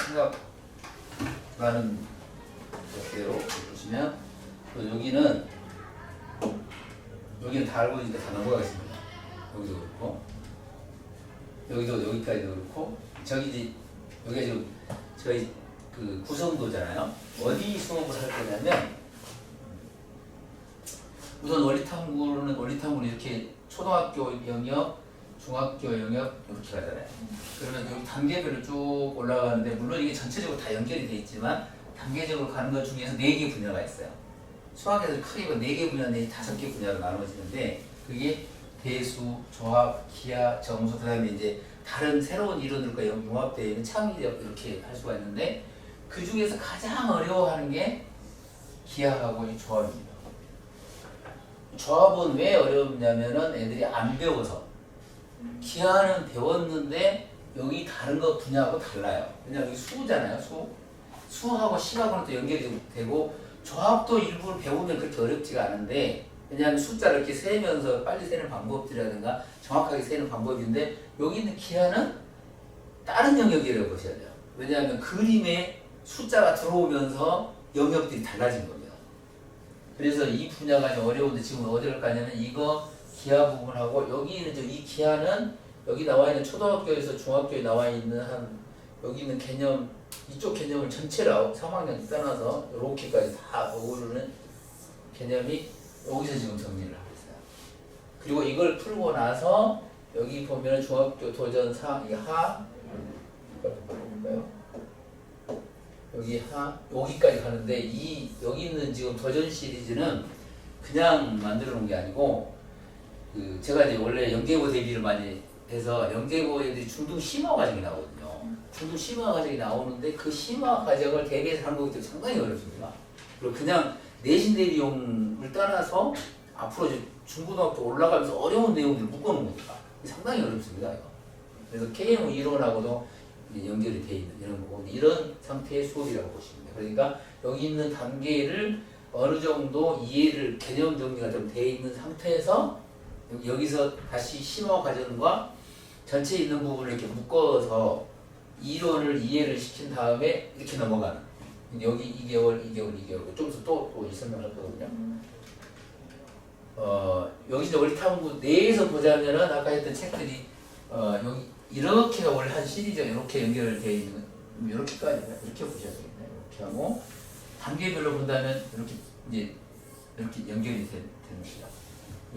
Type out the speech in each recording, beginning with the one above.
생각하는 것대로 보시면 또 여기는 다 알고 있으니까 다 넘어가겠습니다. 여기도 그렇고 여기도 여기까지도 그렇고 저기 이제 여기가 지금 저희 그 구성도잖아요. 어디 수업을 할 거냐면 우선 원리탐구는 이렇게 초등학교 영역, 중학교 영역 이렇게 가잖아요. 그러면 여기 단계별로 쭉 올라가는데 물론 이게 전체적으로 다 연결이 돼 있지만 단계적으로 가는 것 중에서 4개 분야가 있어요. 수학에서 크게 4개 분야 내지 5개 분야로 나눠지는데 그게 배수, 조합, 기하, 정수, 그 다음에 이제 다른 새로운 이론들과 융합되어 있는 창의력 이렇게 할 수가 있는데 그 중에서 가장 어려워하는 게 기하하고 이 조합입니다. 조합은 왜 어렵냐면은 애들이 안 배워서. 기하는 배웠는데 여기 다른 거 분야하고 달라요. 그냥 여기 수잖아요. 수하고 심하고는 또 연결이 되고 조합도 일부러 배우면 그렇게 어렵지가 않은데 왜냐하면 숫자를 이렇게 세면서 빨리 세는 방법들이라든가 정확하게 세는 방법인데 여기 있는 기하는 다른 영역이라고 보셔야 돼요. 왜냐하면 그림에 숫자가 들어오면서 영역들이 달라진 겁니다. 그래서 이 분야가 좀 어려운데 지금 어디를 가냐면 이거 기하 부분하고 여기는 이 기하는 여기 나와 있는 초등학교에서 중학교에 나와 있는 여기 있는 개념 이쪽 개념을 전체로 3학년 떠나서 이렇게까지 다 어우르는 개념이 여기서 지금 정리를 하고 있어요. 그리고 이걸 풀고 나서 여기 보면 중학교 도전 이게 여기 여기까지 가는데 여기 있는 지금 도전 시리즈는 그냥 만들어 놓은 게 아니고 제가 이제 원래 영재고 대비를 많이 해서 영재고 애들이 중등 심화 과정이 나오거든요. 중등 심화 과정이 나오는데 그 심화 과정을 대비해서 하는 거기 때문에 상당히 어렵습니다. 그리고 그냥 내신 대비용을 떠나서 앞으로 이제 중고등학교 올라가면서 어려운 내용들을 묶어놓은 거니까 상당히 어렵습니다. 이거. 그래서 KM 이론하고도 연결이 돼 있는 이런 거고 이런 상태의 수업이라고 보시면 돼요. 그러니까 여기 있는 단계를 어느 정도 이해를 개념 정리가 좀 돼 있는 상태에서 여기서 다시 심화 과정과 전체에 있는 부분을 이렇게 묶어서 이론을 이해를 시킨 다음에 이렇게 넘어가는 여기 2개월 좀 있어 또 설명할 거거든요. 여기 이제 원리탐구 내에서 보자면은 아까 했던 책들이 여기 이렇게가 원래 한 시리즈가 이렇게 연결되어 있는 이렇게까지 이렇게 보셔야 되겠네요. 이렇게 하고 단계별로 본다면 이렇게 연결이 되는 겁니다.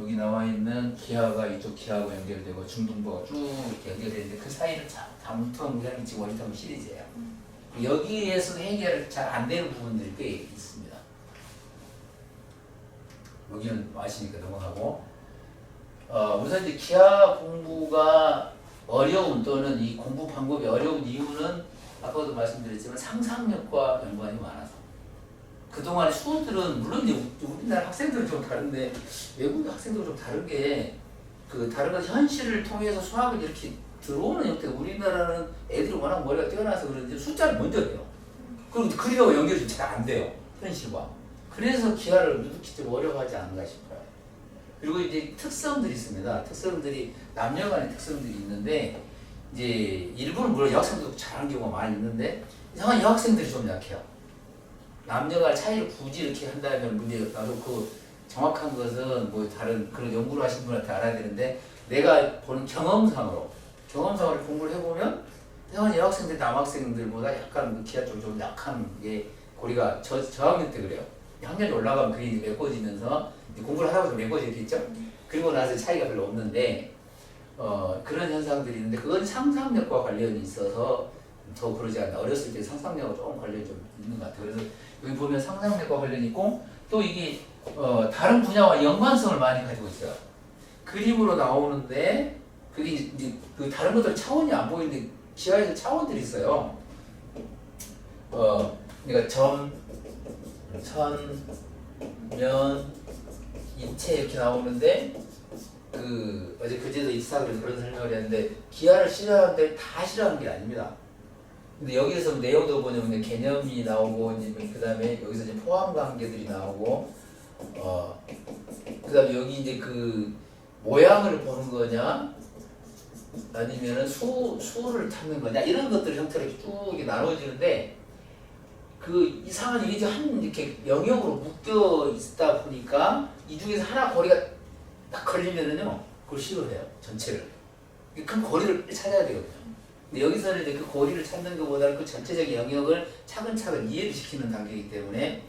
여기 나와 있는 기하가 이쪽 기하하고 연결되고 중등부가 쭉 이렇게 연결되는데 그 사이를 다문통하는 지금 원리탐구 시리즈예요. 여기에서 해결 잘 안 되는 부분들이 꽤 있습니다. 여기는 아시니까 넘어가고 우선 이제 기하 공부가 어려운 또는 이 공부 방법이 어려운 이유는 아까도 말씀드렸지만 상상력과 연관이 많아서 그동안의 수업들은 물론 이제 우리나라 학생들은 좀 다른데 외국 학생들은 좀 다른 게 다른 건 현실을 통해서 수학을 이렇게 들어오는 형태가 우리나라는 애들이 워낙 머리가 뛰어나서 그런지 숫자를 먼저 해요. 그리고 그림하고 연결이 잘 안 돼요. 현실과. 그래서 기하를 유독히 좀 어려워하지 않은가 싶어요. 그리고 이제 특성들이 있습니다. 특성들이 남녀 간의 특성들이 있는데 이제 일부는 물론 여학생들도 잘하는 경우가 많이 있는데 이상한 여학생들이 좀 약해요. 남녀 간 차이를 굳이 이렇게 한다면 나도 그 정확한 것은 뭐 다른 그런 연구를 하신 분한테 알아야 되는데 내가 보는 경험상으로 공부를 해보면 이상한 여학생들 남학생들보다 약간 기하 쪽이 좀 약한 게 고리가 저학년 때 그래요. 학년이 올라가면 그게 메꿔지면서 공부를 하다 보면 메꿔지겠죠. 그리고 나서 차이가 별로 없는데 그런 현상들이 있는데 그건 상상력과 관련이 있어서 더 그러지 않나. 어렸을 때 상상력과 조금 관련이 좀 있는 것 같아요. 그래서 여기 보면 상상력과 관련이 있고 또 이게 다른 분야와 연관성을 많이 가지고 있어요. 그림으로 나오는데 그게 이제 그 다른 것들 차원이 안 보이는데 기하에서 차원들이 있어요. 그러니까 점, 선, 면, 입체 이렇게 나오는데 어제 그제도 입사를 그런 설명을 했는데 기하를 싫어하는데 다 싫어하는 게 아닙니다. 근데 여기에서 내용도 보면 개념이 나오고 그 다음에 여기서 이제 포함 관계들이 나오고 그 다음에 여기 이제 그 모양을 보는 거냐 아니면은 수를 찾는 거냐 이런 것들 형태로 쭉 이렇게 나눠지는데 그 이상한 이게 이렇게 영역으로 묶여 있다 보니까 이 중에서 하나 거리가 딱 걸리면은요 그걸 싫어해요 전체를. 그 거리를 찾아야 되거든요. 근데 여기서는 이제 그 거리를 찾는 것보다는 그 전체적인 영역을 차근차근 이해를 시키는 단계이기 때문에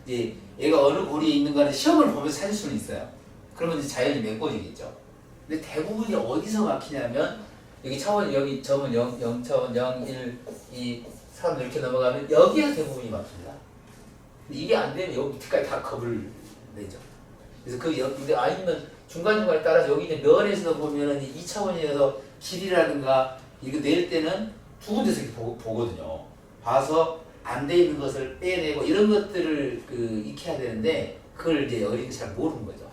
이제 얘가 어느 고리에 있는가를 시험을 보면서 찾을 수는 있어요. 그러면 이제 자연히 메꿔지겠죠. 근데 대부분이 어디서 막히냐면 여기 차원 여기 점은 0차원 0, 1, 2, 3 이렇게 넘어가면 여기에 대부분이 막힙니다. 근데 이게 안 되면 여기 밑에까지 다 겁을 내죠. 그래서 근데 아니면 중간중간에 따라서 여기 이제 면에서 보면은 2차원이어서 길이라든가 이거 낼 때는 두 군데서 이렇게 보거든요. 봐서 안 돼 있는 것을 빼내고 이런 것들을 익혀야 되는데 그걸 이제 어린이들이 잘 모르는 거죠.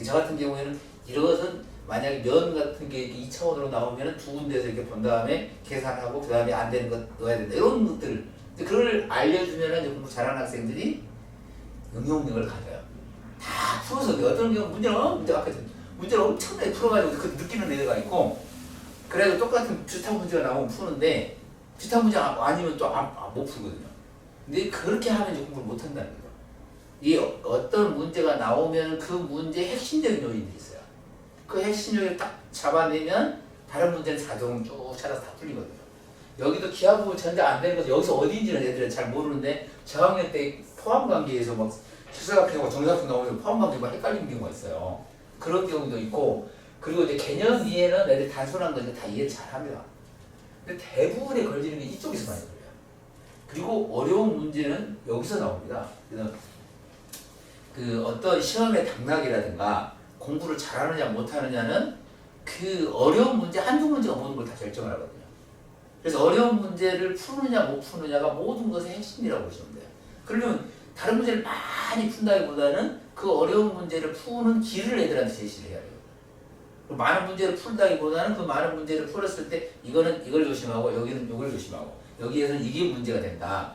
저 같은 경우에는 이것은 만약에 면 같은 게 2차원으로 나오면 두 군데에서 이렇게 본 다음에 계산하고 그 다음에 안 되는 것 넣어야 된다. 이런 것들. 그걸 알려주면 이제 공부 잘하는 학생들이 응용력을 가져요. 다 풀어서 어떤 경우 문제를 엄청나게 풀어가지고 그 느끼는 애가 있고 그래도 똑같은 주탄 문제가 나오면 푸는데 주탄 문제 아니면 또 못 풀거든요. 근데 그렇게 하면 이제 공부를 못 한다는 거죠. 이 어떤 문제가 나오면 그 문제의 핵심적인 요인들이 있어요. 그 핵심 요인을 딱 잡아내면 다른 문제는 자동으로 쭉 찾아서 다 풀리거든요. 여기도 기하부 전제 안 되는 것은 여기서 어디인지는 애들은 잘 모르는데 저학년 때 포함관계에서 막 실사각형하고 정사각형 나오면 포함관계가 헷갈리는 경우가 있어요. 그런 경우도 있고 그리고 이제 개념 이해는 애들 단순한 거니까 다 이해 잘 합니다. 근데 대부분의 걸리는 게 이쪽에서 많이 걸려요. 그리고 어려운 문제는 여기서 나옵니다. 그래서 그 어떤 시험의 당락이라든가 공부를 잘하느냐 못하느냐는 그 어려운 문제 한두 문제가 모든 걸 다 결정을 하거든요. 그래서 어려운 문제를 푸느냐 못 푸느냐가 모든 것의 핵심이라고 보시면 돼요. 그러면 다른 문제를 많이 푼다기보다는 그 어려운 문제를 푸는 길을 애들한테 제시를 해야 돼요. 많은 문제를 푼다기보다는 그 많은 문제를 풀었을 때 이거는 이걸 조심하고 여기는 이걸 조심하고 여기에서는 이게 문제가 된다.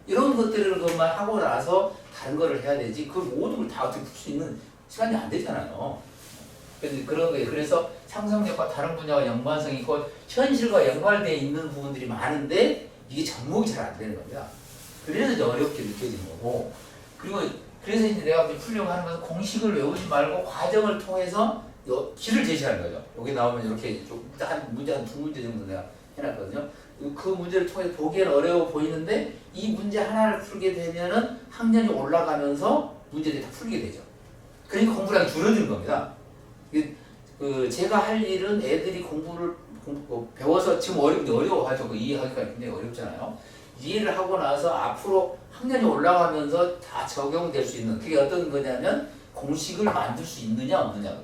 이런 것들을 그만 하고 나서 다른 거를 해야 되지 그 모든 걸 다 어떻게 풀 수 있는 시간이 안 되잖아요. 그래서 그런 거예요. 그래서 상상력과 다른 분야와 연관성이 있고 현실과 연관되어 있는 부분들이 많은데 이게 접목이 잘 안 되는 겁니다. 그래서 이제 어렵게 느껴지는 거고 그리고 그래서 이제 내가 풀려고 하는 것은 공식을 외우지 말고 과정을 통해서 길을 제시하는 거죠. 여기 나오면 이렇게 한 문제 한 두 문제 정도 내가 해놨거든요. 그 문제를 통해서 보기에는 어려워 보이는데 이 문제 하나를 풀게 되면은 학년이 올라가면서 문제들이 다 풀게 되죠. 그러니까 공부량이 줄어드는 겁니다. 제가 할 일은 애들이 공부를 배워서 지금 어려워하죠. 이해하기가 굉장히 어렵잖아요. 이해를 하고 나서 앞으로 학년이 올라가면서 다 적용될 수 있는 그게 어떤 거냐면 공식을 만들 수 있느냐 없느냐.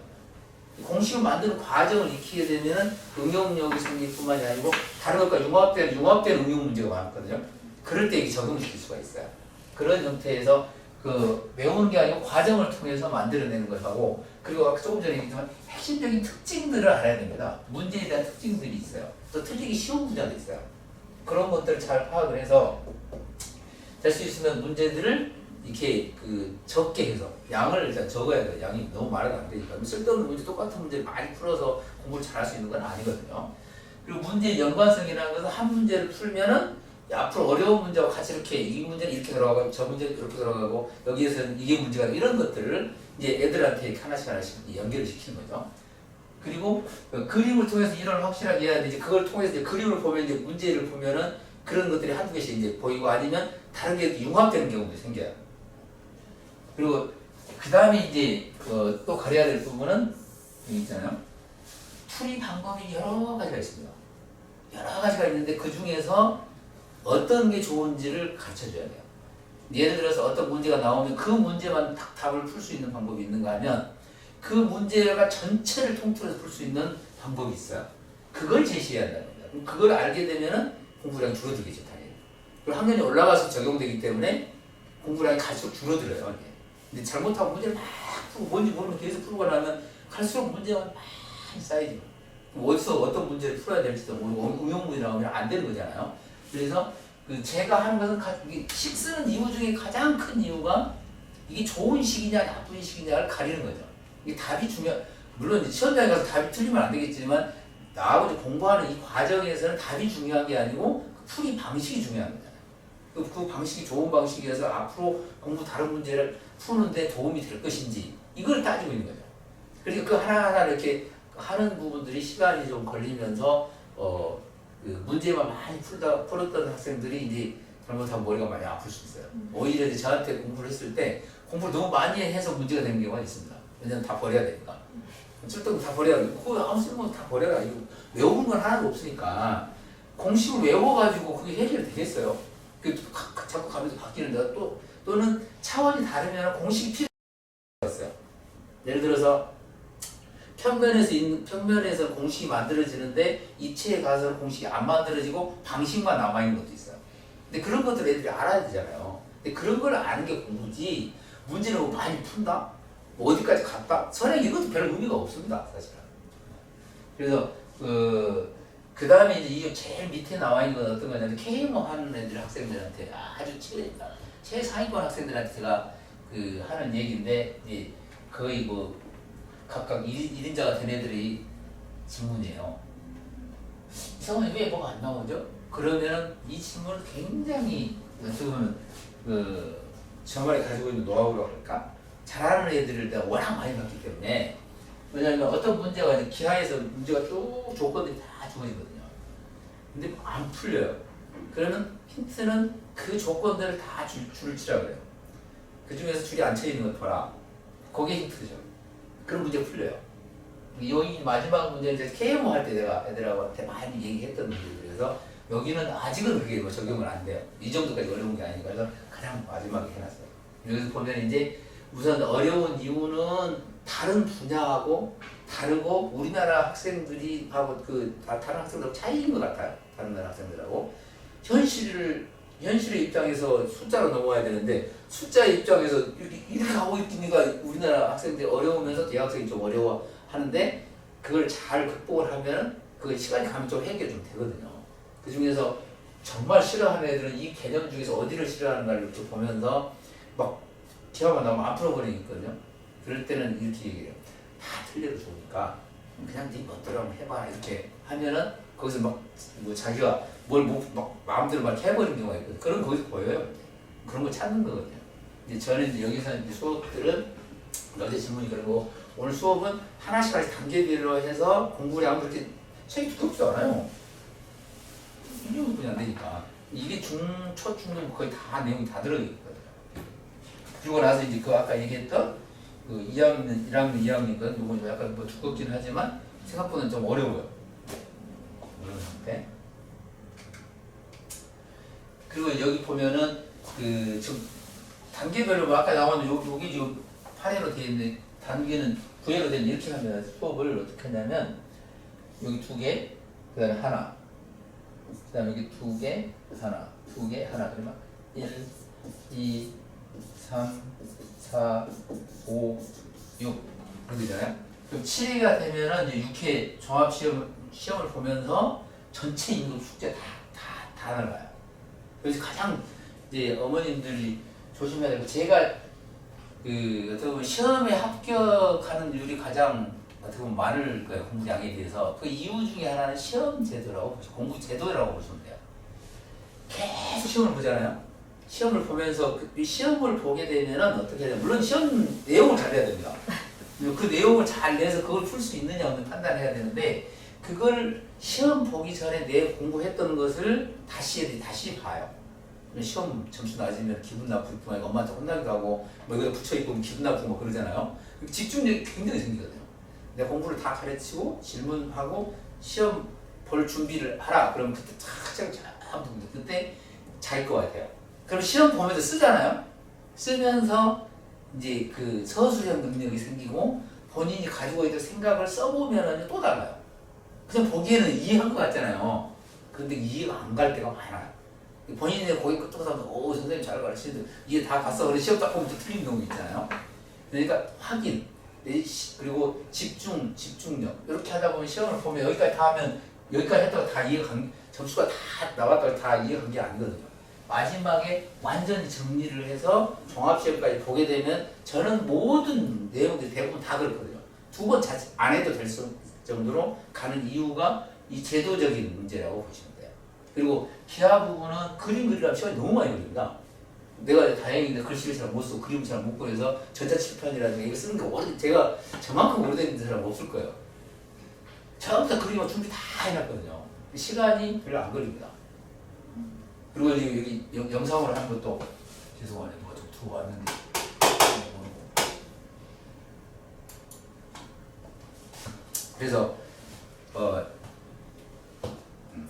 공식을 만드는 과정을 익히게 되면 응용력이 생길 뿐만이 아니고 다른 것과 융합된 응용 문제가 많거든요. 그럴 때 적용시킬 수가 있어요. 그런 형태에서 외우는 게 아니고 과정을 통해서 만들어내는 것하고 그리고 아까 조금 전에 얘기했지만 핵심적인 특징들을 알아야 됩니다. 문제에 대한 특징들이 있어요. 또 틀리기 쉬운 분야도 있어요. 그런 것들을 잘 파악을 해서 될 수 있으면 문제들을 이렇게 적게 해서 양을 일단 적어야 돼요. 양이 너무 많아도 안 되니까. 쓸데없는 문제 똑같은 문제를 많이 풀어서 공부를 잘할 수 있는 건 아니거든요. 그리고 문제의 연관성이라는 것은 한 문제를 풀면은 앞으로 어려운 문제와 같이 이렇게 이 문제는 이렇게 들어가고 저 문제는 이렇게 들어가고 여기에서는 이게 문제가 이런 것들을 이제 애들한테 하나씩 연결을 시키는 거죠. 그리고 그림을 통해서 이론을 확실하게 해야 되지. 그걸 통해서 이제 그림을 보면 이제 문제를 보면은 그런 것들이 한두 개씩 이제 보이고 아니면 다른 게 융합되는 경우도 생겨요. 그리고 그 다음에 이제 또 가려야 될 부분은 여기 있잖아요. 풀이 방법이 여러 가지가 있습니다. 여러 가지가 있는데 그 중에서 어떤 게 좋은지를 가르쳐줘야 돼요. 예를 들어서 어떤 문제가 나오면 그 문제만 딱 답을 풀 수 있는 방법이 있는가 하면 그 문제가 전체를 통틀어서 풀 수 있는 방법이 있어요. 그걸 제시해야 한다는 겁니다. 그럼 그걸 알게 되면은 공부량이 줄어들겠죠, 당연히. 그리고 학년이 올라가서 적용되기 때문에 공부량이 갈수록 줄어들어요. 이게. 근데 잘못하고 문제를 막 풀고 뭔지 모르면 계속 풀고 나면 갈수록 문제가 많이 쌓이죠. 어디서 어떤 문제를 풀어야 될지도 모르고 응용문이 나오면 안 되는 거잖아요. 그래서 제가 하는 것은 식 쓰는 이유 중에 가장 큰 이유가 이게 좋은 식이냐 나쁜 식이냐를 가리는 거죠. 이게 답이 물론 시험장에 가서 답이 틀리면 안 되겠지만 나하고 이제 공부하는 이 과정에서는 답이 중요한 게 아니고 그 풀이 방식이 중요한 거잖아요. 그 방식이 좋은 방식이어서 앞으로 공부 다른 문제를 푸는데 도움이 될 것인지 이걸 따지고 있는 거죠. 그리고 그 하나하나 이렇게 하는 부분들이 시간이 좀 걸리면서 그 문제만 많이 풀었던 학생들이 이제 잘못하면 머리가 많이 아플 수 있어요. 오히려 이제 저한테 공부를 했을 때 공부를 너무 많이 해서 문제가 되는 경우가 있습니다. 왜냐면 다 버려야 되니까. 쓸데없는 다 버려야 돼. 그거 아무 쓸모없는 다 버려라. 이거 외우는 건 하나도 없으니까 공식을 외워가지고 그게 해결이 되겠어요. 그 자꾸 가면서 바뀌는데 또는 차원이 다르면 공식이 필요했어요. 예를 들어서 평면에서 공식이 만들어지는데 입체에 가서는 공식이 안 만들어지고 방식만 남아있는 것도 있어요. 근데 그런 것들 애들이 알아야 되잖아요. 근데 그런 걸 아는 게 공부지 문제를 뭐 많이 푼다? 뭐 어디까지 갔다? 선행 이것도 별 의미가 없습니다. 사실은. 그래서 그 다음에 이제 이 제일 밑에 나와 있는 건 어떤 거냐면 KMO 하는 애들 학생들한테 아주 최상위권 학생들한테 제가 그 하는 얘기인데 이제 거의 뭐 각각 1인자가 된 애들이 질문이에요. 이상하게 왜 뭐가 안 나오죠? 그러면 이 질문은 굉장히 어떻게 보면 저만이 가지고 있는 노하우라고 할까? 잘하는 애들을 내가 워낙 많이 봤기 때문에 왜냐하면 어떤 문제가 이제 기하에서 문제가 쭉 조건들이 다 주어지거든요. 근데 안 풀려요. 그러면 힌트는 그 조건들을 다 줄을 치라고 그래요. 그 중에서 줄이 안 쳐 있는 것 봐라. 그게 힌트죠. 그런 문제 풀려요. 여기 마지막 문제 이제 KMO 할 때 내가 애들한테 많이 얘기했던 문제들이라서 여기는 아직은 그게 뭐 적용은 안 돼요. 이 정도까지 어려운 게 아니니까 그래서 가장 마지막에 해놨어요. 여기서 보면 이제 우선 어려운 이유는 다른 분야하고 다르고 우리나라 학생들이 하고 다른 학생들하고 차이인 것 같아요. 다른 나라 학생들하고 현실의 입장에서 숫자로 넘어가야 되는데 숫자의 입장에서 이렇게 하고 있으니까 우리나라 학생들이 어려우면서 대학생이 좀 어려워하는데 그걸 잘 극복을 하면 그 시간이 가면 좀 해결이 좀 되거든요. 그 중에서 정말 싫어하는 애들은 이 개념 중에서 어디를 싫어하는가를 이렇게 보면서 막 기화가 나오면 안 풀어버리거든요. 그럴 때는 이렇게 얘기해요. 다 틀려도 좋으니까 그냥 네 멋대로 한번 해봐 이렇게 하면은 거기서 막 뭐 자기가 막 마음대로 막 해버리는 경우가 있거든요. 그런 거 거기서 보여요. 그런 거 찾는 거거든요. 이제 저는 이제 여기서 이제 수업들은 어제 질문이 그리고 오늘 수업은 하나씩 단계별로 해서 공부를 하면 그렇게 책이 두껍지 않아요. 1년분이 안 되니까 이게 초, 중등 거의 다 내용이 다 들어있거든요. 그리고 나서 이제 그 아까 얘기했던 그 1학년, 2학년이거든. 요건 약간 뭐 두껍긴 하지만 생각보다는 좀 어려워요. 어려운 상태. 그리고 여기 보면은 그 지금 단계별로 아까 나오는 여기 지금 8회로 되어 있는데 단계는 9회로 되는 이렇게 하면 수업을 어떻게 하냐면 여기 2개, 그 다음에 하나, 그 다음에 여기 2개, 하나, 2개, 하나. 그러면 1, 2, 3, 4, 5, 6 이렇게 되잖아요. 그럼 7회가 되면은 이제 6회 시험을 보면서 전체 임금 숙제 다 나가요. 그래서 가장 이제 어머님들이 조심해야 되고 제가 그 어떻게 보면 시험에 합격하는 율이 가장 어떻게 보면 많을 거예요. 공부량에 비해서. 그 이유 중에 하나는 시험 제도라고 공부 제도라고 보시면 돼요. 계속 시험을 보잖아요. 시험을 보면서 그 시험을 보게 되면은 어떻게 해야 돼요? 물론 시험 내용을 잘 내야 됩니다. 그 내용을 잘 내서 그걸 풀 수 있느냐 없는 판단해야 되는데 그걸 시험 보기 전에 내 공부했던 것을 다시 봐요. 시험 점수 낮으면 기분 나쁠 뿐만 아니라 엄마한테 혼나기도 하고 뭐 이거 붙여있고 기분 나쁘고 뭐 그러잖아요. 집중력이 굉장히 생기거든요. 내 공부를 다 가르치고 질문하고 시험 볼 준비를 하라. 그러면 그때 쫙 그때 잘 것 같아요. 그럼 시험 보면서 쓰잖아요. 쓰면서 이제 그 서술형 능력이 생기고 본인이 가지고 있는 생각을 써보면 또 달라요. 그냥 보기에는 이해한 것 같잖아요. 근데 이해가 안 갈 때가 많아요. 본인이 거기 끄떡하면 오 선생님 잘 가르치는데 이해 다 갔어. 그래서 시험 딱 보면 또 틀린 경우 있잖아요. 그러니까 확인 그리고 집중력 이렇게 하다 보면 시험을 보면 여기까지 다 하면 여기까지 했다가 다 점수가 다 나왔다가 다 이해한 게 아니거든요. 마지막에 완전히 정리를 해서 종합시험까지 보게 되면 저는 모든 내용들이 대부분 다 그렇거든요. 2번 안 해도 될 정도로 가는 이유가 이 제도적인 문제라고 보시면 돼요. 그리고 기하 부분은 그림 그리려면 시간이 너무 많이 걸립니다. 내가 다행히 글씨를 잘 못 쓰고 그림을 잘 못 그려서 전자칠판이라든가 이거 쓰는 게 오래, 제가 저만큼 오래된 사람 없을 거예요. 처음부터 그림을 준비 다 해놨거든요. 시간이 별로 안 걸립니다. 그리고 여기 영상으로 한 것도 죄송하네요. 뭐가 좀 두고 왔는데. 그래서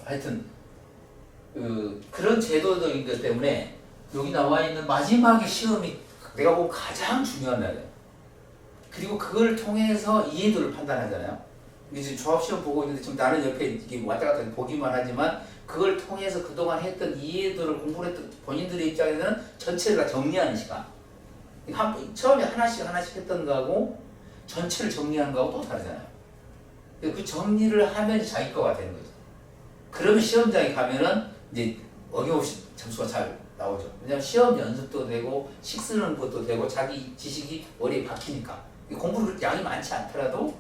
하여튼 그런 제도적인 것 때문에 여기 나와 있는 마지막에 시험이 내가 보면 가장 중요한 날이에요. 그리고 그걸 통해서 이해도를 판단하잖아요. 이제 조합시험 보고 있는데 지금 나는 옆에 이게 왔다 갔다 보기만 하지만 그걸 통해서 그동안 했던 이해도를 공부를 했던 본인들의 입장에서는 전체를 다 정리하는 시간. 처음에 하나씩 했던 거하고 전체를 정리하는 거하고 또 다르잖아요. 그 정리를 하면 자기 거가 되는 거죠. 그러면 시험장에 가면은 이제 어김없이 점수가 잘 나오죠. 왜냐하면 시험 연습도 되고 식 쓰는 것도 되고 자기 지식이 머리에 박히니까. 공부를 그렇게 양이 많지 않더라도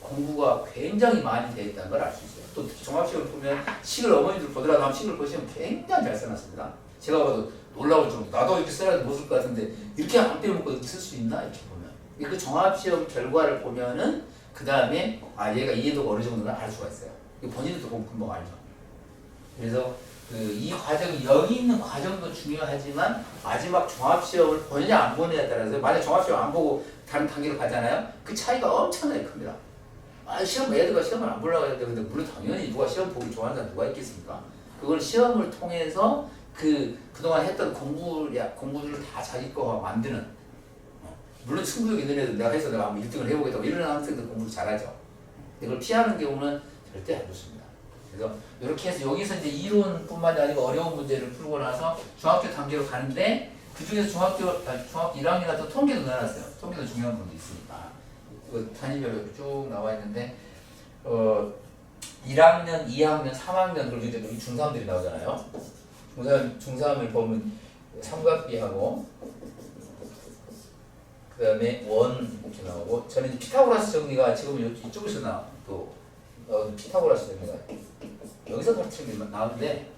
공부가 굉장히 많이 되어 있다는 걸 알 수 있어요. 또 특히 종합식을 보면 식을 어머니들 보더라도 한번 식을 보시면 굉장히 잘 써놨습니다. 제가 봐도 놀라울 정도. 나도 이렇게 써라도 못 쓸 것 같은데 이렇게 안 빼먹고 이렇게 쓸 수 있나? 이렇게 보면. 그 종합시험 결과를 보면은 그 다음에 얘가 이해도가 어느 정도나 알 수가 있어요. 본인들도 보면 금방 알죠. 그래서 이 과정이 여기 있는 과정도 중요하지만 마지막 종합시험을 보느냐 안 보느냐에 따라서 만약 종합시험 안 보고 다른 단계로 가잖아요. 그 차이가 엄청나게 큽니다. 애들가 시험을 안 보려고 하는데 근데 물론 당연히 누가 시험 보기 좋아하는 사람 누가 있겠습니까? 그걸 시험을 통해서 그동안 했던 공부들을 다 자기 거와 만드는 물론 승부욕 있는 애들 내가 한번 1등을 해보겠다고 이런 학생들 공부를 잘하죠. 이걸 피하는 경우는 절대 안 좋습니다. 그래서 이렇게 해서 여기서 이제 이론뿐만이 아니고 어려운 문제를 풀고 나서 중학교 단계로 가는데 그 중에서 중학교 1학년이나 또 통계도 넣어놨어요. 통계도 중요한 부분도 있으니까. 단위별로 쭉 나와 있는데 1학년, 2학년, 3학년 그리고 이제 여기 중3들이 나오잖아요. 중3을 보면 삼각비하고 그 다음에 원 이렇게 나오고 저는 이제 피타고라스 정리가 지금 이쪽에서 나와 또 피타고라스 정리가 여기서 가르치는 게 나오는데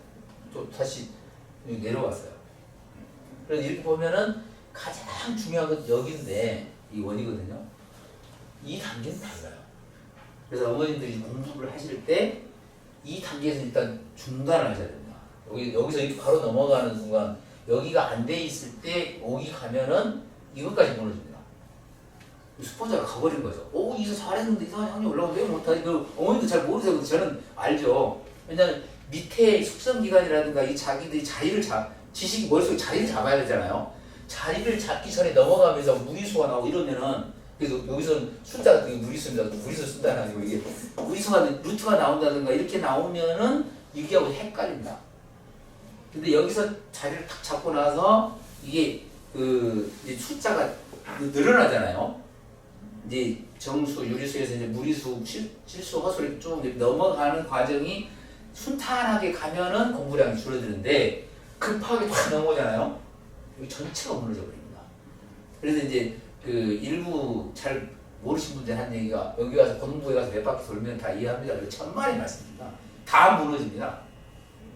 또 다시 여기 내려왔어요. 그래서 이렇게 보면은 가장 중요한 건 여기인데 이 원이거든요. 이 단계는 달라요. 그래서 어머님들이 공부를 하실 때 이 단계에서 일단 중단을 하셔야 됩니다. 여기서 이렇게 바로 넘어가는 순간 여기가 안 돼 있을 때 여기 가면은 이것까지 무너집니다. 스포자가 가버린 거죠. 이서 잘했는데 이상한 학년 올라가면 왜 못하지? 어머니도 잘 모르세요. 근데 저는 알죠. 왜냐면 밑에 숙성기관이라든가 이 자기들이 지식이 머릿속에 자리를 잡아야 되잖아요. 자리를 잡기 전에 넘어가면서 무리수가 나오고 이러면은 그래서 여기서는 숫자가 무리수입니다. 무리수 쓴다는 아니고 이게 무리수가 루트가 나온다든가 이렇게 나오면은 이게하고 헷갈립니다. 근데 여기서 자리를 탁 잡고 나서 이게 이제 숫자가 늘어나잖아요. 이제 정수, 유리수에서 이제 무리수, 실수, 허수를 쭉 넘어가는 과정이 순탄하게 가면은 공부량이 줄어드는데 급하게 탁 넘어오잖아요. 여기 전체가 무너져 버립니다. 그래서 이제 일부 잘 모르신 분들 한 얘기가 여기 와서 고등부에 가서 몇 바퀴 돌면 다 이해합니다. 그리고 천만의 말씀입니다. 다 무너집니다.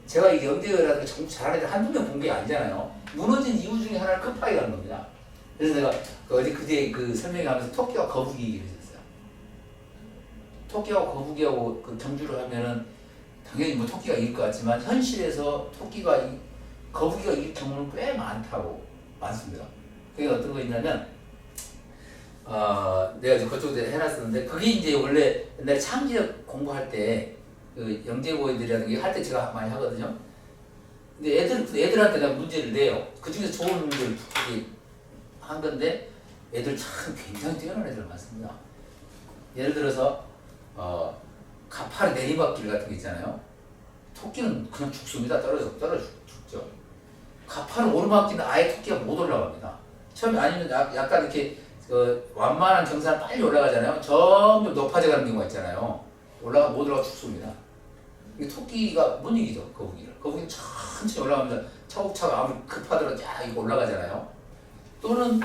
제가 이 영재라든가 정부 잘하는 애들 한두 명 본 게 아니잖아요. 무너진 이유 중에 하나를 급하게 가는 겁니다. 그래서 내가 어제 그제 설명하면서 토끼와 거북이 얘기를 했었어요. 토끼하고 거북이하고 경주를 하면은 당연히 뭐 토끼가 이길 것 같지만 현실에서 거북이가 이길 경우는 꽤 많습니다. 그게 어떤 거 있냐면 내가 이제 그쪽에 해놨었는데 그게 이제 원래 옛날에 창의력 공부할 때 영재고인들이라든가 할 때 제가 많이 하거든요. 근데 애들한테 내가 문제를 내요. 그 중에서 좋은 문제를 한 건데 애들 참 굉장히 뛰어난 애들 많습니다. 예를 들어서 가파른 내리막길 같은 게 있잖아요. 토끼는 그냥 죽습니다. 떨어져 죽죠. 가파른 오르막길은 아예 토끼가 못 올라갑니다. 처음에 아니면 약간 이렇게 완만한 경사를 빨리 올라가잖아요. 점점 높아져가는 경우가 있잖아요. 못 올라가 죽습니다. 이 토끼가 못 이기죠. 거북이는 천천히 올라가면서 차곡차곡 아무리 급하더라도 이거 올라가잖아요. 또는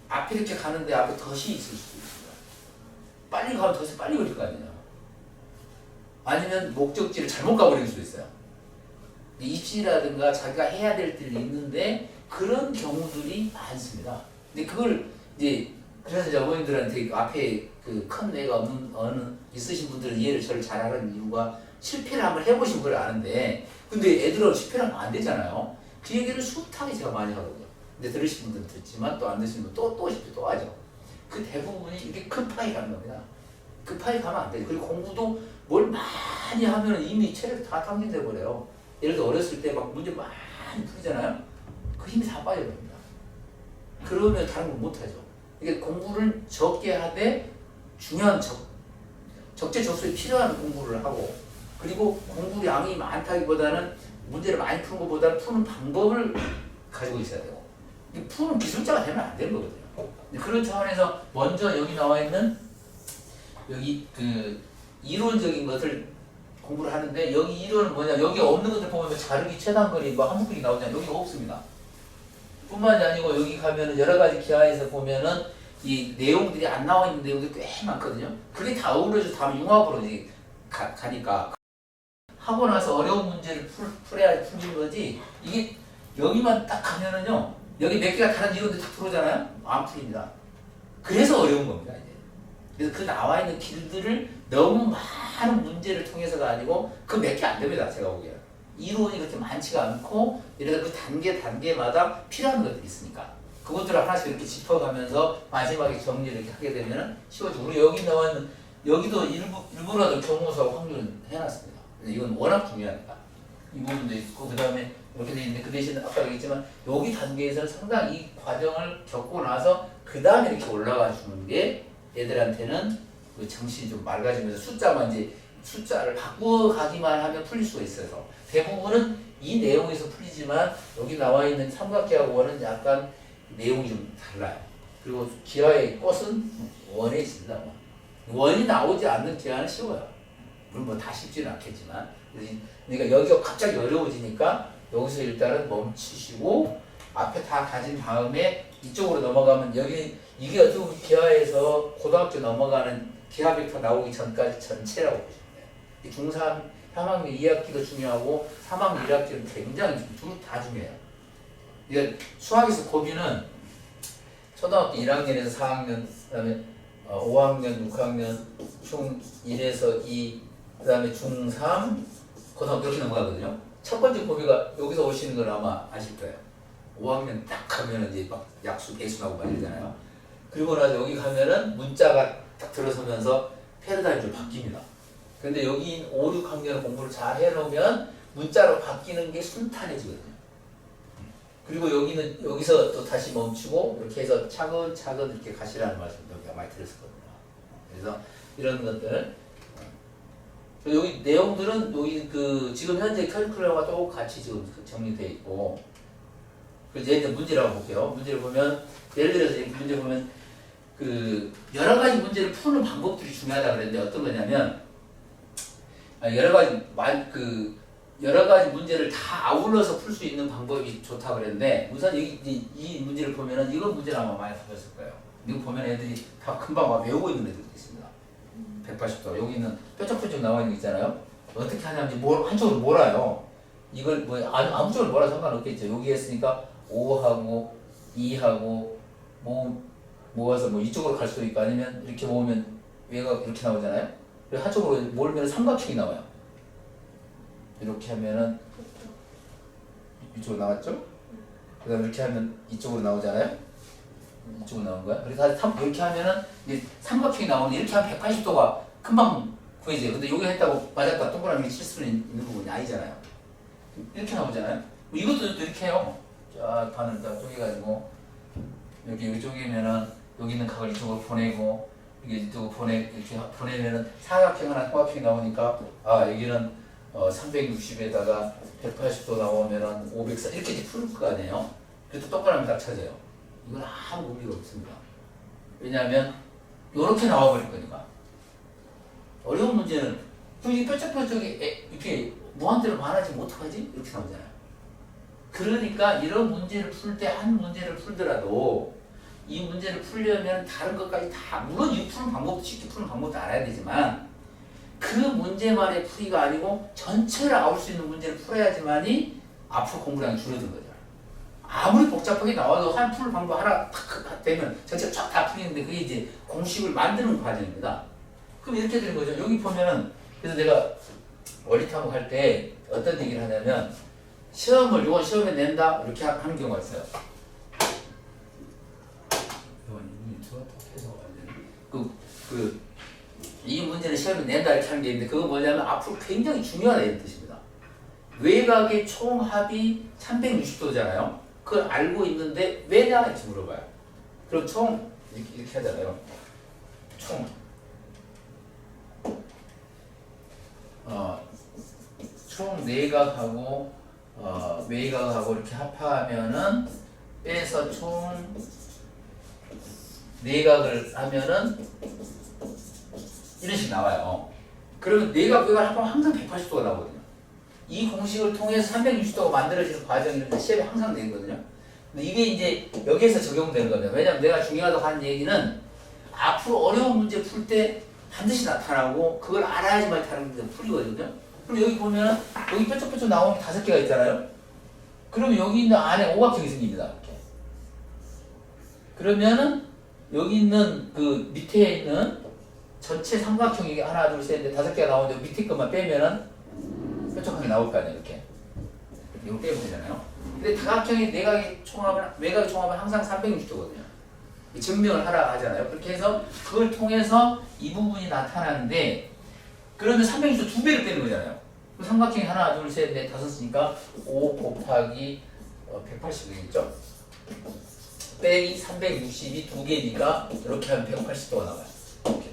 앞에 이렇게 가는데 앞에 덫이 있을 수도 있습니다. 빨리 가면 덫이 빨리 걸릴 거 아니에요. 아니면 목적지를 잘못 가버릴 수도 있어요. 입시라든가 자기가 해야 될 일이 있는데 그런 경우들이 많습니다. 근데 그걸 이제 그래서 이제 어머님들한테 앞에 그 큰 애가 없는 있으신 분들은 이해를 저를 잘하는 이유가 실패를 한번 해보신 걸 아는데 근데 애들은 실패를 하면 안 되잖아요. 그 얘기를 숱하게 제가 많이 하거든요. 근데 들으신 분들은 듣지만 또 안 들으신 분은 또 실패 또 하죠. 그 대부분이 이렇게 급하게 가는 겁니다. 급하게 가면 안 돼요. 그리고 공부도 뭘 많이 하면 이미 체력 다 탕진돼 버려요. 예를 들어 어렸을 때 막 문제 많이 풀잖아요. 그 힘이 다 빠져버립니다. 그러면 다른 걸 못하죠. 이게 공부를 적게 하되 중요한 적재적소에 필요한 공부를 하고 그리고 공부 양이 많다기보다는 문제를 많이 푸는 것보다는 푸는 방법을 가지고 있어야 되고 푸는 기술자가 되면 안 되는 거거든요. 그런 차원에서 먼저 여기 나와 있는 여기 그 이론적인 것을 공부를 하는데 여기 이론은 뭐냐 여기 없는 것들 보면 자르기 최단거리 뭐 한국글이 나오냐 여기가 없습니다. 뿐만이 아니고 여기 가면은 여러 가지 기하에서 보면은 이 내용들이 안 나와 있는 내용들이 꽤 많거든요. 그게 다 어우러져 다음 융합으로 이제 가니까 하고 나서 어려운 문제를 풀어야 풀리는 거지 이게 여기만 딱 가면은요 여기 몇 개가 다른 이론들 딱 들어오잖아요. 안 풀립니다. 그래서 어려운 겁니다. 이제. 그래서 그 나와 있는 길들을 너무 많은 문제를 통해서가 아니고 그 몇 개 안 됩니다. 제가 보기에는. 이론이 그렇게 많지가 않고 예를 들어 그 단계마다 필요한 것들이 있으니까 그것들을 하나씩 이렇게 짚어가면서 마지막에 정리를 이렇게 하게 되면 쉬워지고 우리 여기 나와 있는 여기도 일부라도 경우수하고 확률은 해놨습니다. 이건 워낙 중요하니까 이 부분도 있고 그 다음에 이렇게 돼 있는데 그 대신 아까 얘기했지만 여기 단계에서는 상당히 이 과정을 겪고 나서 그 다음에 이렇게 올라가 주는 게 애들한테는 그 정신이 좀 맑아지면서 숫자를 바꾸어가기만 하면 풀릴 수가 있어서 대부분은 이 내용에서 풀리지만 여기 나와 있는 삼각형하고 원은 약간 내용이 좀 달라요. 그리고 기하의 꽃은 원에 있습니다. 원이 나오지 않는 기하는 쉬워요. 물론 뭐 다 쉽지는 않겠지만 그러니까 여기가 갑자기 어려워지니까 여기서 일단은 멈추시고 앞에 다 가진 다음에 이쪽으로 넘어가면 여기 이게 어떻게 보면 기하에서 고등학교 넘어가는 기하 벡터 나오기 전까지 전체라고 보시면 돼요. 중3, 3학년 2학기도 중요하고 3학년 1학기는 굉장히 둘 다 중요해요. 그러니까 수학에서 고비는 초등학교 1학년에서 4학년, 그다음에 5학년, 6학년, 중1에서 2, 그다음에 중3, 고등학교 이렇게 넘어가거든요. 첫 번째 고비가 여기서 오시는 걸 아마 아실 거예요. 5학년 딱 가면은 이제 막 약수, 배수 나오고 막 이러잖아요. 그리고 나서 여기 가면은 문자가 딱 들어서면서 패러다임이 좀 바뀝니다. 근데 여기 5, 6학년 공부를 잘 해놓으면 문자로 바뀌는 게 순탄해지거든요. 그리고 여기서 또 다시 멈추고 이렇게 해서 차근차근 이렇게 가시라는 말씀도 우리가 많이 들었었거든요. 그래서 이런 것들 여기 내용들은 여기 그 지금 현재 커리큘럼과 똑같이 지금 정리되어 있고 그래서 이제 문제를 한번 볼게요. 문제를 보면 예를 들어서 이 문제 보면 그 여러 가지 문제를 푸는 방법들이 중요하다 그랬는데 어떤 거냐면 여러 가지 문제를 다 아울러서 풀 수 있는 방법이 좋다 그랬는데 우선 이 문제를 보면은 이건 문제를 아마 많이 풀었을 거예요. 이거 보면 애들이 다 금방 막 외우고 있는 애들이 있습니다. 180도 여기 있는 뾰족뾰족 나와 있는 거 있잖아요. 어떻게 하냐면 한쪽으로 몰아요. 이걸 뭐 아무 쪽으로 몰아 상관없겠죠. 여기 했으니까 5하고 2하고 모아서 뭐 이쪽으로 갈 수도 있고 아니면 이렇게 모으면 얘가 이렇게 나오잖아요. 그리고 한쪽으로 몰면 삼각형이 나와요. 이렇게 하면은 이쪽으로 나왔죠? 그 다음에 이렇게 하면 이쪽으로 나오잖아요? 이쪽으로 나온 거야. 그래서 이렇게 하면은 이제 삼각형이 나오는데 이렇게 하면 180도가 금방 구해져요. 근데 여기 했다고 맞았다 동그라미 칠 수는 있는 부분이 아니잖아요. 이렇게 나오잖아요? 이것도 이렇게 해요. 쫙 반을 다 쪼개가지고 여기 쪼개면은 여기 있는 각을 이쪽으로 보내고 이게 이쪽으로 이렇게 보내면은 사각형 하나 통합형이 나오니까 여기는 360에다가 180도 나오면은 540 이렇게 풀 거 아니에요. 그래도 동그라미 딱 찾아요. 이건 아무 의미가 없습니다. 왜냐하면 이렇게 나와버릴 거니까. 어려운 문제는 이 뾰족뾰족이 이렇게 무한대로 많아지면 어떡하지? 이렇게 나오잖아요. 그러니까 이런 문제를 풀 때 한 문제를 풀더라도 이 문제를 풀려면 다른 것까지 다 물론 이 푸는 방법도 쉽게 푸는 방법도 알아야 되지만 그 문제만의 풀이가 아니고 전체를 아울 수 있는 문제를 풀어야지만이 앞으로 공부량이 줄어든 거죠. 아무리 복잡하게 나와도 한 풀 방법 하나 탁 되면 전체 쫙 다 풀리는데 그게 이제 공식을 만드는 과정입니다. 그럼 이렇게 되는 거죠. 여기 보면은 그래서 내가 원리 탐구할 때 어떤 얘기를 하냐면 이건 시험에 낸다 이렇게 하는 경우가 있어요. 이 문제는 시험에 낸다 이렇게 하는 게 있는데 그거 뭐냐면 앞으로 굉장히 중요하다 이런 뜻입니다. 외곽의 총합이 360도잖아요. 그걸 알고 있는데 왜냐 이렇게 물어봐요. 그럼 총 이렇게 하잖아요. 총 내각하고 외곽하고 이렇게 합하면은 빼서 총 내각을 하면은 이런 식이 나와요. 그러면 내각 외곽을 합하면 항상 180도가 나오거든요. 이 공식을 통해서 360도가 만들어지는 과정이는데 시험에 항상 되거든요. 근데 이게 이제 여기에서 적용되는 겁니다. 왜냐면 내가 중요하다고 하는 얘기는 앞으로 어려운 문제 풀 때 반드시 나타나고 그걸 알아야지만 다른 문제 풀리거든요. 그럼 여기 보면 여기 뾰족뾰족 나오는 5개가 있잖아요. 그러면 여기 있는 안에 오각형이 생깁니다. 이렇게. 그러면은 여기 있는 그 밑에 있는 전체 삼각형이 하나 둘 셋 넷 5개가 나오는데 밑에 것만 빼면은 뾰족하게 나올 거 아니에요. 이렇게. 이거 빼면 되잖아요. 근데 다각형이 내각의 총합은 외곽의 총합은 항상 360도거든요. 증명을 하라 하잖아요. 그렇게 해서 그걸 통해서 이 부분이 나타나는데 그러면 360도 2배를 빼는 거잖아요. 삼각형이 하나 둘 셋 넷 5이니까 5 곱하기 180이겠죠? 빼기 360이 2개니까 이렇게 하면 180도가 나와요. 이렇게.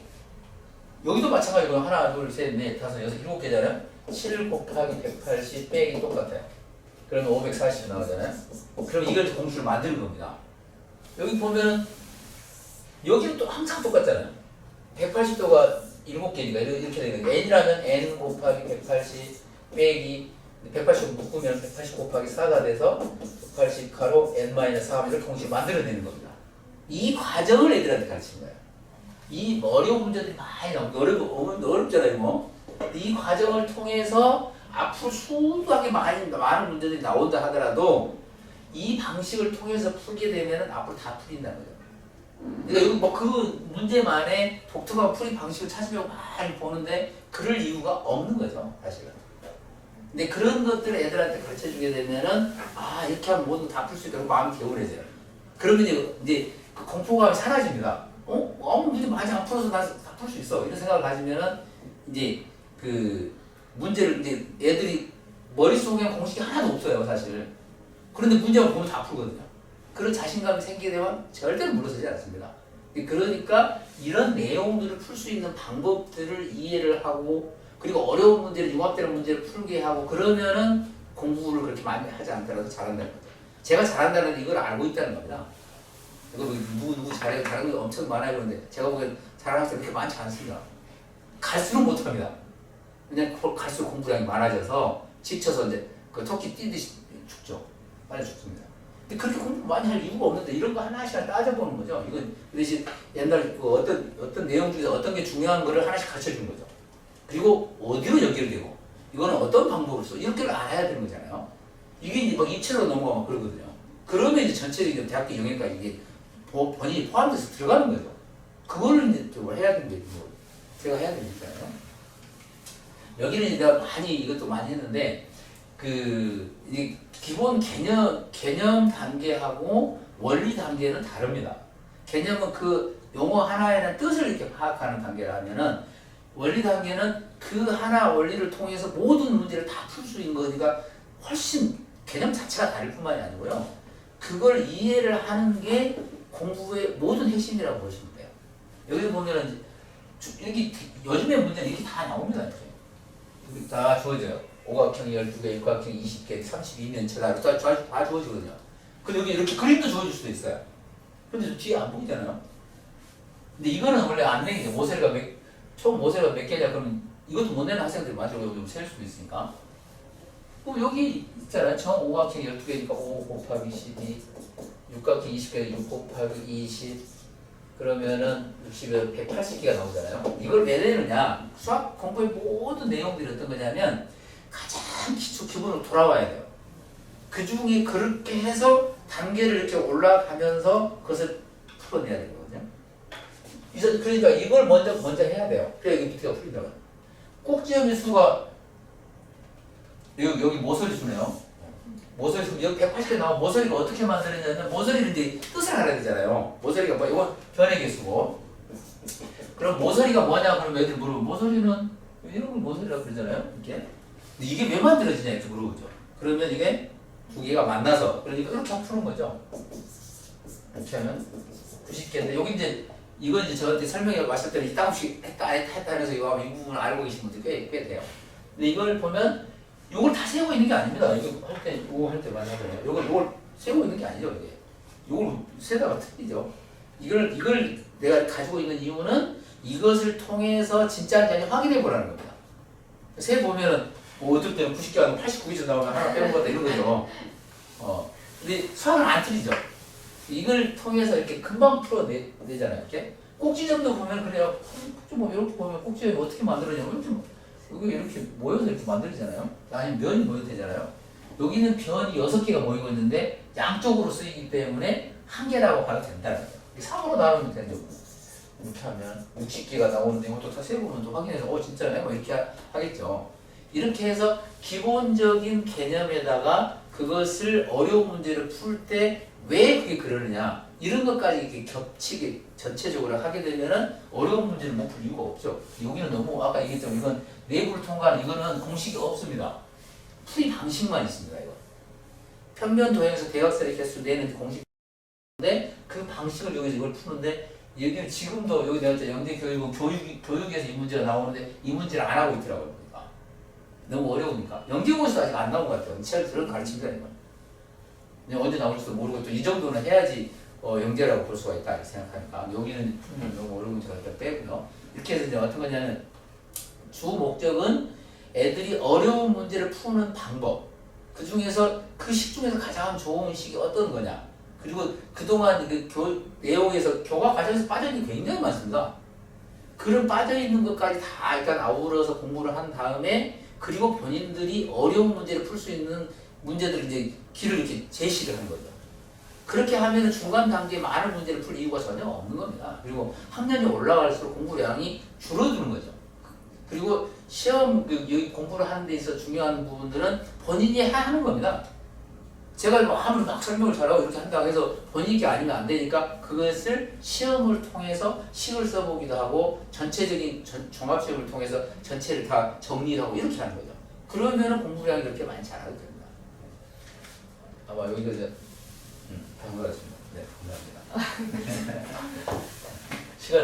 여기도 마찬가지로 하나 둘 셋 넷 5 6 7개잖아요. 7 곱하기 180 빼기 똑같아요. 그러면 540 나오잖아요. 그럼 이걸 공식을 만드는 겁니다. 여기 보면은 여기는 또 항상 똑같잖아요. 180도가 7개니까 이렇게 되는 거예요. n이라면 n 곱하기 180 빼기 180 묶으면 180 곱하기 4가 돼서 180 가로 n-4 이렇게 공식을 만들어내는 겁니다. 이 과정을 애들한테 가르치는 거예요. 이 어려운 문제들이 많이 나오고 어렵잖아요. 뭐. 이 과정을 통해서 앞으로 수두하게 많은 문제들이 나온다 하더라도 이 방식을 통해서 풀게 되면 앞으로 다 풀린다는 거죠. 그러니까 여기 뭐 그 문제만의 독특한 풀이 방식을 찾으려고 많이 보는데 그럴 이유가 없는 거죠, 사실은. 근데 그런 것들을 애들한테 가르쳐 주게 되면은 이렇게 하면 모두 다 풀 수 있다고 마음이 개운해져요. 그러면 이제 그 공포감이 사라집니다. 문제 많이 안 풀어서 나 다 풀 수 있어. 이런 생각을 가지면은 이제 그 문제를 이제 애들이 머릿속에 공식이 하나도 없어요, 사실. 그런데 문제만 보면 다 풀거든요. 그런 자신감이 생기게 되면 절대로 물러서지 않습니다. 그러니까 이런 내용들을 풀 수 있는 방법들을 이해를 하고 그리고 어려운 문제를 융합되는 문제를 풀게 하고 그러면은 공부를 그렇게 많이 하지 않더라도 잘한다는 거죠. 제가 잘한다는 이걸 알고 있다는 겁니다. 이거 누구 잘하는 게 엄청 많아요. 그런데 제가 보기엔 잘하는 학생 그렇게 많지 않습니다. 갈수록 못합니다. 그냥 갈수록 공부량이 많아져서 지쳐서 이제 그 토끼 뛰듯이 죽죠. 빨리 죽습니다. 근데 그렇게 공부 많이 할 이유가 없는데 이런 거 하나씩 따져보는 거죠. 이건 그 대신 옛날 그 어떤 내용 중에서 어떤 게 중요한 거를 하나씩 가르쳐 주는 거죠. 그리고 어디로 연결되고 이거는 어떤 방법으로 써 이렇게를 알아야 되는 거잖아요. 이게 이제 막 입체로 넘어가면 그러거든요. 그러면 이제 전체적인 대학교 영역까지 이게 본인이 포함돼서 들어가는 거죠. 그거를 이제 좀 해야 되는 게 뭐 제가 해야 되니까요. 여기는 이제 내가 많이 이것도 많이 했는데 그 이 기본 개념 단계하고 원리 단계는 다릅니다. 개념은 그 용어 하나에 대한 뜻을 이렇게 파악하는 단계라면은 원리 단계는 그 하나 원리를 통해서 모든 문제를 다 풀 수 있는 거니까 훨씬 개념 자체가 다를 뿐만이 아니고요. 그걸 이해를 하는 게 공부의 모든 핵심이라고 보시면 돼요. 여기 보면은 여기 요즘에 문제는 이렇게 다 나옵니다. 이렇게 다 주어져요. 오각형이 12개, 육각형이 20개, 32면체 다 주어지거든요. 근데 여기 이렇게 그림도 주어질 수도 있어요. 근데 저 뒤에 안 보이잖아요. 근데 이거는 원래 안 내게 총 모세가 몇 개냐 그러면 이것도 못 내는 학생들이 마지막으로 좀 셀 수도 있으니까. 그럼 여기 있잖아요. 정 오각형이 12개니까 5 곱하기 12, 육각형 20개니까 6 곱하기 20, 그러면은 60에 180개가 나오잖아요. 이걸 왜 내느냐? 수학 공부의 모든 내용들이 어떤 거냐면 가장 기본으로 돌아와야 돼요. 그 중에 그렇게 해서 단계를 이렇게 올라가면서 그것을 풀어내야 되거든요. 그러니까 이걸 먼저 해야 돼요. 그래야 이게 밑에가 풀린다고. 꼭지점의 수가 여기 모서리 수네요. 모서리 수 여기 180개 나오면 모서리가 어떻게 만들어지냐면 모서리를 이제 뜻을 알아야 되잖아요. 모서리가 뭐 이건 변의 개수고. 그럼 모서리가 뭐냐 그러면 애들 물어보면 모서리는 이런 걸 모서리라고 그러잖아요. 이게. 근데 이게 왜 만들어지냐 이렇게 물어보죠. 그러면 이게 두 개가 만나서 그러니까 이렇게 푸는 거죠. 이렇게 하면 90개인데 여기 이제 이건 이제 저한테 설명해 왔을 때는 이따금씩 했다 해서 이 부분을 알고 계신 분들 꽤 돼요. 근데 이걸 보면 이걸 다 세우고 있는 게 아닙니다. 이거 할 때 많이 하잖아요. 이걸 세우고 있는 게 아니죠, 이게. 이걸 세다가 틀리죠. 이걸 내가 가지고 있는 이유는 이것을 통해서 진짜인지 아닌지 확인해 보라는 겁니다. 세 보면은 뭐 어떨 때는 90개 아니고 89개 나오면 하나 빼는 거다 이런 거죠. 근데 수학은 안 틀리죠. 이걸 통해서 이렇게 금방 풀어내잖아요. 이렇게 꼭지점도 보면 그래요. 좀 이렇게 보면 꼭지점이 어떻게 만들어지냐면 이렇게 모여서 이렇게 만들잖아요. 아니면 면이 모여도 되잖아요. 여기는 변이 6개가 모이고 있는데 양쪽으로 쓰이기 때문에 한 개라고 봐도 된다는 거죠. 3으로 나누면 되죠. 이렇게 하면 60개가 나오는데 이것도 다 세보면 또 확인해서 진짜네 뭐 이렇게 하겠죠. 이렇게 해서 기본적인 개념에다가 그것을 어려운 문제를 풀 때 왜 그게 그러느냐 이런 것까지 이렇게 겹치게 전체적으로 하게 되면은 어려운 문제를 못 풀 이유가 없죠. 여기는 너무 아까 얘기했지만 이건 내부를 통과하는 이거는 공식이 없습니다. 풀이 방식만 있습니다. 이거 편변 도형에서 대각선의 개수 내는 공식인데 그 방식을 여기서 이걸 푸는데 여기는 지금도 여기 내가 영재 교육에서 이 문제가 나오는데 이 문제를 안 하고 있더라고요. 그러니까 너무 어려우니까 영재고에서 아직 안 나온 것 같아요. 저런 가르칩니다 이건. 언제 나올지도 모르고 또 이 정도는 해야지 영재라고 볼 수가 있다 이렇게 생각하니까 여기는 풀면 너무 어려운 문제가 일단 빼고요. 이렇게 해서 이제 어떤 거냐면 주 목적은 애들이 어려운 문제를 푸는 방법 그 중에서 그 식 중에서 가장 좋은 식이 어떤 거냐 그리고 그동안 그 내용에서 교과 과정에서 빠져있는 게 굉장히 많습니다. 그런 빠져있는 것까지 다 일단 아우러서 공부를 한 다음에 그리고 본인들이 어려운 문제를 풀 수 있는 문제들을 이제 길을 이렇게 제시를 한 거죠. 그렇게 하면 중간 단계에 많은 문제를 풀 이유가 전혀 없는 겁니다. 그리고 학년이 올라갈수록 공부량이 줄어드는 거죠. 그리고 시험 여기 공부를 하는 데 있어 중요한 부분들은 본인이 하는 겁니다. 제가 뭐 아무리 막 설명을 잘하고 이렇게 한다고 해서 본인이 아니면 안 되니까 그것을 시험을 통해서 식을 써보기도 하고 전체적인 종합시험을 통해서 전체를 다 정리를 하고 이렇게 하는 거죠. 그러면은 공부량이 그렇게 많지 않아도 됩니다. 아마 여기가 이제 된 것 같습니다.